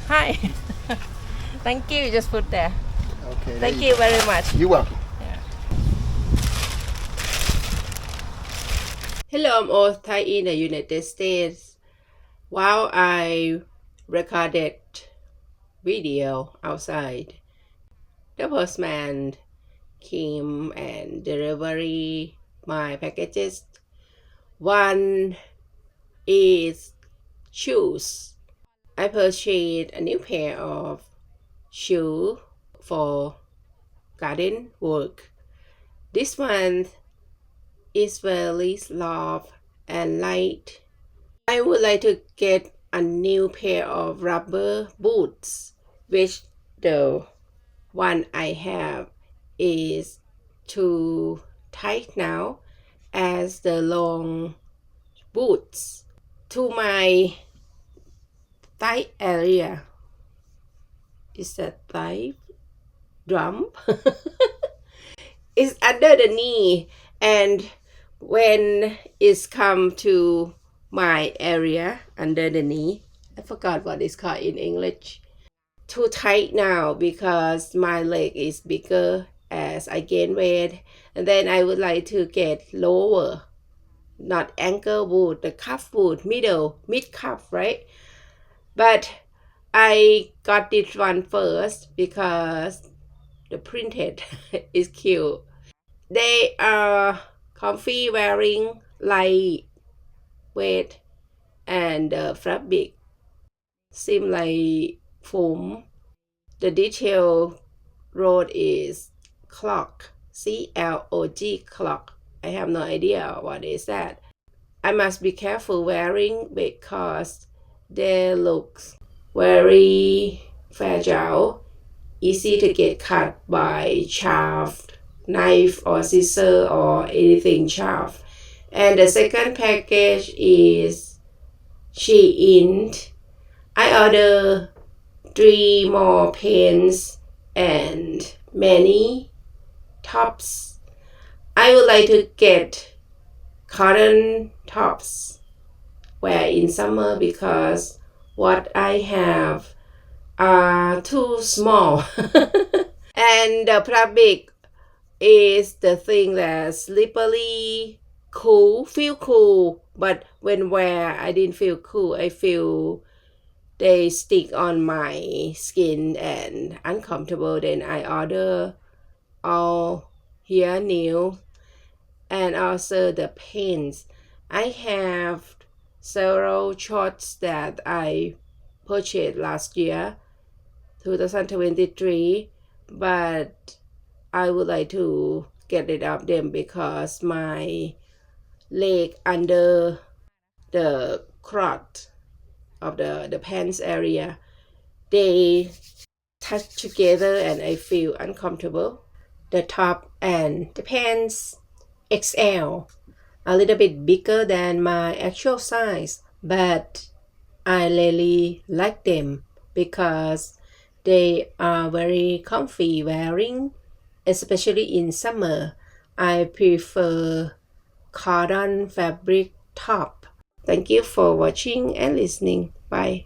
Hi. Thank you. Just put there. Okay. Thank you very much. You're welcome. Hello, I'm all Thai in the United States. While I recorded video outside, the postman came and delivered my packages. One is shoes. I purchased a new pair of shoes for garden work. This one is very soft and light. I would like to get a new pair of rubber boots, which the one I have is too tight now as the long boots to my thigh area. Is that thigh drum? It's under the knee, and when it's come to my area under the knee, I forgot what it's called in English. Too tight now because my leg is bigger as I gain weight, and then I would like to get lower, not ankle boot, the cuff boot, mid cuff, right? But I got this one first because the printed is cute. They are comfy wearing, light weight, and the fabric seem like foam. The detail wrote is Clog, C-L-O-G, Clog. I have no idea what is that. I must be careful wearing because they look very fragile, easy to get cut by sharp knife or scissor or anything sharp. And the second package is SHEIN. I order 3 more pants and many tops. I would like to get cotton tops wear in summer because what I have are too small. And the fabric is the thing that's slippery, cool, feel cool, but when wear I didn't feel cool. I feel they stick on my skin and uncomfortable. Then I order all hair nail and also the pants. I have several shorts that I purchased last year, 2023, but I would like to get rid of them because my leg under the crotch of the pants area, they touch together and I feel uncomfortable. The top and the pants XL, a little bit bigger than my actual size, but I really like them because they are very comfy wearing, especially in summer. I prefer cotton fabric top. Thank you for watching and listening. Bye.